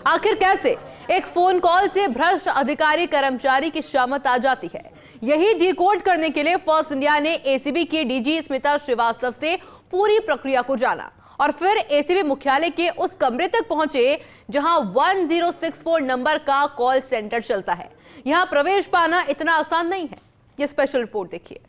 आखिर कैसे एक फोन कॉल से भ्रष्ट अधिकारी कर्मचारी की शामत आ जाती है, यही डिकोड करने के लिए फर्स्ट इंडिया ने एसीबी की डीजी स्मिता श्रीवास्तव से पूरी प्रक्रिया को जाना और फिर एसीबी मुख्यालय के उस कमरे तक पहुंचे जहां 1064 नंबर का कॉल सेंटर चलता है। यहां प्रवेश पाना इतना आसान नहीं है। ये स्पेशल रिपोर्ट देखिए।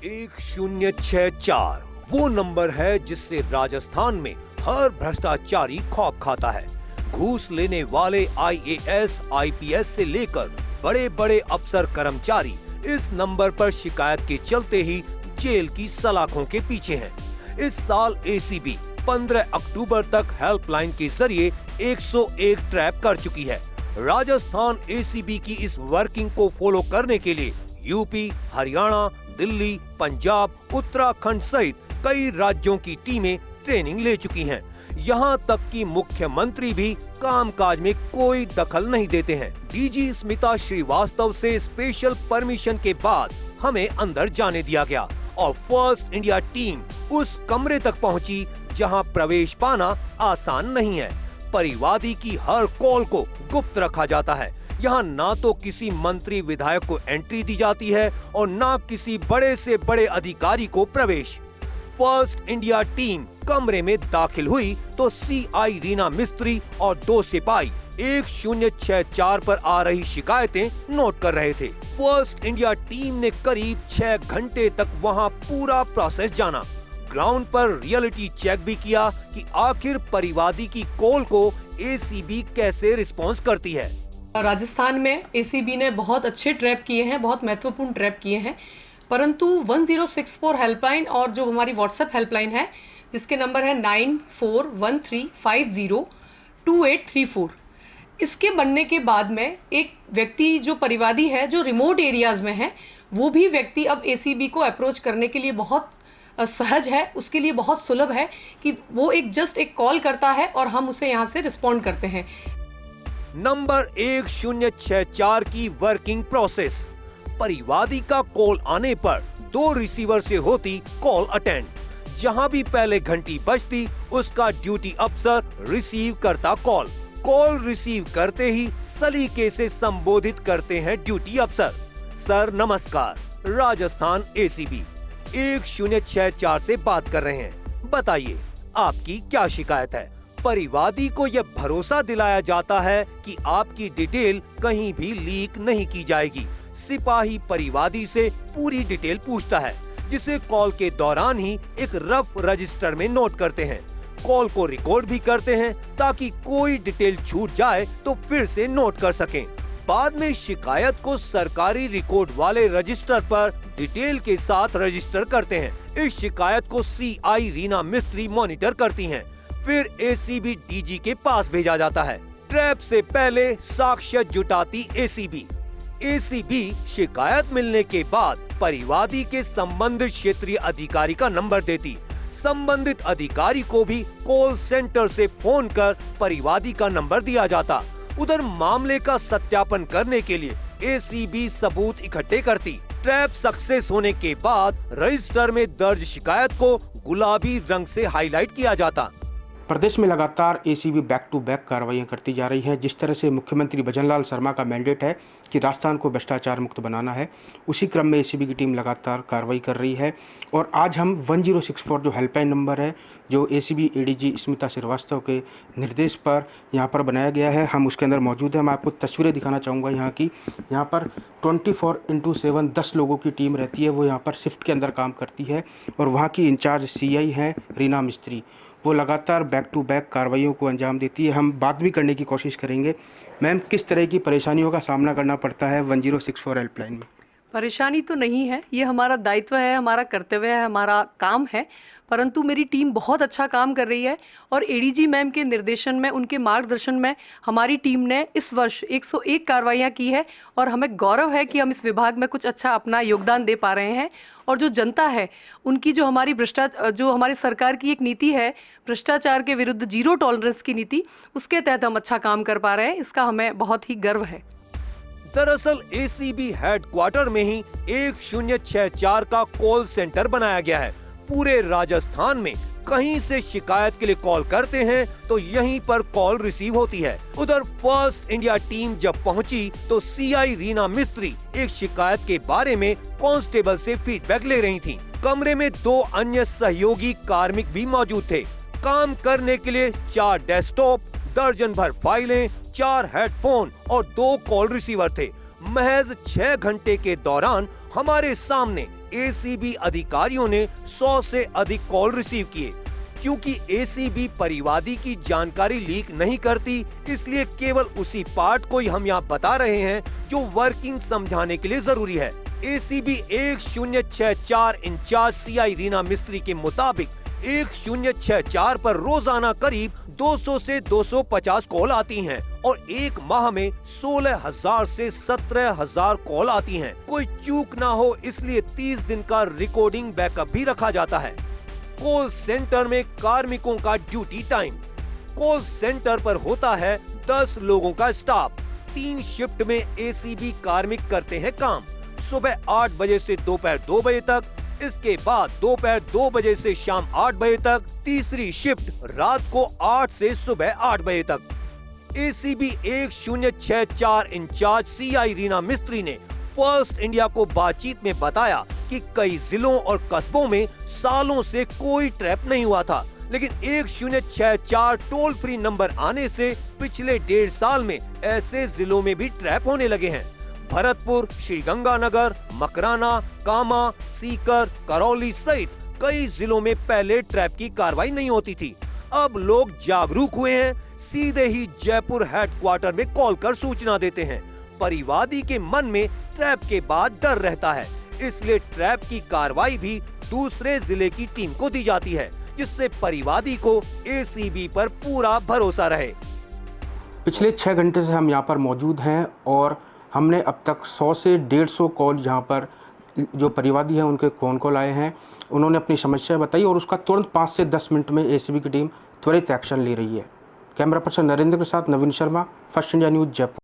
एक 064 वो नंबर है जिससे राजस्थान में हर भ्रष्टाचारी खौफ खाता है। घूस लेने वाले आईएएस, आईपीएस से लेकर बड़े बड़े अफसर कर्मचारी इस नंबर पर शिकायत के चलते ही जेल की सलाखों के पीछे हैं। इस साल एसीबी 15 अक्टूबर तक हेल्पलाइन के जरिए 101 ट्रैप कर चुकी है। राजस्थान एसीबी की इस वर्किंग को फॉलो करने के लिए यूपी, हरियाणा, दिल्ली, पंजाब, उत्तराखंड सहित कई राज्यों की टीमें ट्रेनिंग ले चुकी हैं। यहाँ तक कि मुख्यमंत्री भी कामकाज में कोई दखल नहीं देते हैं। डीजी स्मिता श्रीवास्तव से स्पेशल परमिशन के बाद हमें अंदर जाने दिया गया और फर्स्ट इंडिया टीम उस कमरे तक पहुंची जहां प्रवेश पाना आसान नहीं है। परिवादी की हर कॉल को गुप्त रखा जाता है। यहाँ ना तो किसी मंत्री विधायक को एंट्री दी जाती है और ना किसी बड़े से बड़े अधिकारी को प्रवेश। फर्स्ट इंडिया टीम कमरे में दाखिल हुई तो सीआई रीना मिस्त्री और 2 सिपाही 1064 पर आ रही शिकायतें नोट कर रहे थे। फर्स्ट इंडिया टीम ने करीब 6 घंटे तक वहां पूरा प्रोसेस जाना। ग्राउंड पर रियलिटी चेक भी किया कि आखिर परिवादी की कॉल को एसीबी कैसे रिस्पॉन्स करती है। राजस्थान में एसीबी ने बहुत अच्छे ट्रैप किए हैं, बहुत महत्वपूर्ण ट्रैप किए हैं, परंतु 1064 हेल्पलाइन और जो हमारी व्हाट्सएप हेल्पलाइन है जिसके नंबर है 9413502834, इसके बनने के बाद में एक व्यक्ति जो परिवादी है जो रिमोट एरियाज में है वो भी व्यक्ति अब एसीबी को अप्रोच करने के लिए बहुत सहज है, उसके लिए बहुत सुलभ है कि वो जस्ट एक कॉल करता है और हम उसे यहाँ से रिस्पॉन्ड करते हैं। नंबर 1064 की वर्किंग प्रोसेस। परिवादी का कॉल आने पर 2 रिसीवर से होती कॉल अटेंड। जहां भी पहले घंटी बजती उसका ड्यूटी अफसर रिसीव करता कॉल। कॉल रिसीव करते ही सलीके से संबोधित करते हैं ड्यूटी अफसर। सर नमस्कार, राजस्थान एसीबी 1064 से बात कर रहे हैं, बताइए आपकी क्या शिकायत है। परिवादी को यह भरोसा दिलाया जाता है कि आपकी डिटेल कहीं भी लीक नहीं की जाएगी। सिपाही परिवादी से पूरी डिटेल पूछता है जिसे कॉल के दौरान ही एक रफ रजिस्टर में नोट करते हैं। कॉल को रिकॉर्ड भी करते हैं ताकि कोई डिटेल छूट जाए तो फिर से नोट कर सकें। बाद में शिकायत को सरकारी रिकॉर्ड वाले रजिस्टर पर डिटेल के साथ रजिस्टर करते हैं। इस शिकायत को सीआई रीना मिस्त्री मॉनिटर करती हैं। फिर एसीबी डीजी के पास भेजा जाता है। ट्रैप से पहले साक्ष्य जुटाती एसीबी। एसीबी शिकायत मिलने के बाद परिवादी के संबंधित क्षेत्रीय अधिकारी का नंबर देती। संबंधित अधिकारी को भी कॉल सेंटर से फोन कर परिवादी का नंबर दिया जाता। उधर मामले का सत्यापन करने के लिए एसीबी सबूत इकट्ठे करती। ट्रैप सक्सेस होने के बाद रजिस्टर में दर्ज शिकायत को गुलाबी रंग से हाईलाइट किया जाता। प्रदेश में लगातार एसीबी बैक टू बैक कार्रवाइयाँ करती जा रही हैं। जिस तरह से मुख्यमंत्री भजनलाल शर्मा का मैंडेट है कि राजस्थान को भ्रष्टाचार मुक्त बनाना है, उसी क्रम में एसीबी की टीम लगातार कार्रवाई कर रही है। और आज हम 1064 जो हेल्पलाइन नंबर है जो एसीबी एडीजी स्मिता श्रीवास्तव के निर्देश पर यहाँ पर बनाया गया है, हम उसके अंदर मौजूद हैं। मैं आपको तस्वीरें दिखाना चाहूँगा यहाँ की। यहाँ पर 24x7 10 लोगों की टीम रहती है, वो यहाँ पर शिफ्ट के अंदर काम करती है। और वहाँ की इंचार्ज सीआई हैं रीना मिस्त्री, वो लगातार बैक टू बैक कार्रवाइयों को अंजाम देती है। हम बात भी करने की कोशिश करेंगे। मैम, किस तरह की परेशानियों का सामना करना पड़ता है 1064 हेल्पलाइन में? परेशानी तो नहीं है, ये हमारा दायित्व है, हमारा कर्तव्य है, हमारा काम है, परंतु मेरी टीम बहुत अच्छा काम कर रही है और एडीजी मैम के निर्देशन में, उनके मार्गदर्शन में हमारी टीम ने इस वर्ष 101 कार्रवाइयाँ की है और हमें गौरव है कि हम इस विभाग में कुछ अच्छा अपना योगदान दे पा रहे हैं। और जो जनता है उनकी जो हमारी सरकार की एक नीति है भ्रष्टाचार के विरुद्ध जीरो टॉलरेंस की नीति, उसके तहत हम अच्छा काम कर पा रहे हैं, इसका हमें बहुत ही गर्व है। दरअसल एसीबी हेडक्वार्टर में ही 1064 का कॉल सेंटर बनाया गया है। पूरे राजस्थान में कहीं से शिकायत के लिए कॉल करते हैं तो यहीं पर कॉल रिसीव होती है। उधर फर्स्ट इंडिया टीम जब पहुंची तो सीआई रीना मिस्त्री एक शिकायत के बारे में कांस्टेबल से फीडबैक ले रही थीं। कमरे में 2 अन्य सहयोगी कार्मिक भी मौजूद थे। काम करने के लिए 4 डेस्कटॉप, दर्जन भर फाइलें, 4 हेडफोन और 2 कॉल रिसीवर थे। महज 6 घंटे के दौरान हमारे सामने एसीबी अधिकारियों ने 100 से अधिक कॉल रिसीव किए। क्योंकि एसीबी परिवादी की जानकारी लीक नहीं करती, इसलिए केवल उसी पार्ट को ही हम यहाँ बता रहे हैं जो वर्किंग समझाने के लिए जरूरी है। एसीबी 1064 इंचार्ज सीआई रीना मिस्त्री के मुताबिक 1064 पर रोजाना करीब 200 से 250 कॉल आती हैं और एक माह में 16,000 से 17,000 कॉल आती हैं। कोई चूक ना हो इसलिए 30 दिन का रिकॉर्डिंग बैकअप भी रखा जाता है। कॉल सेंटर में कार्मिकों का ड्यूटी टाइम। कॉल सेंटर पर होता है 10 लोगों का स्टाफ। 3 शिफ्ट में एसीबी कार्मिक करते हैं काम। सुबह 8 बजे से दोपहर 2 बजे तक, इसके बाद दोपहर 2 बजे से शाम 8 बजे तक, तीसरी शिफ्ट रात को 8 से सुबह 8 बजे तक। एसीबी 1064 इंचार्ज सीआई रीना मिस्त्री ने फर्स्ट इंडिया को बातचीत में बताया कि कई जिलों और कस्बों में सालों से कोई ट्रैप नहीं हुआ था, लेकिन 1064 टोल फ्री नंबर आने से पिछले 1.5 साल में ऐसे जिलों में भी ट्रैप होने लगे हैं। भरतपुर, श्रीगंगानगर, मकराना, कामा, सीकर, करौली सहित कई जिलों में पहले ट्रैप की कार्रवाई नहीं होती थी। अब लोग जागरूक हुए हैं, सीधे ही जयपुर हेडक्वार्टर में कॉल कर सूचना देते हैं। परिवादी के मन में ट्रैप के बाद डर रहता है, इसलिए ट्रैप की कार्रवाई भी दूसरे जिले की टीम को दी जाती है, जिससे परिवादी को एसीबी पर पूरा भरोसा रहे। पिछले 6 घंटे से हम यहाँ पर मौजूद हैं और हमने अब तक 100 से 150 कॉल यहाँ पर जो परिवादी हैं उनके फ़ोन कॉल आए हैं। उन्होंने अपनी समस्या बताई और उसका तुरंत 5 से 10 मिनट में एसीबी की टीम त्वरित एक्शन ले रही है। कैमरा पर्सन नरेंद्र के साथ Naveen Sharma, first India news, Jaipur.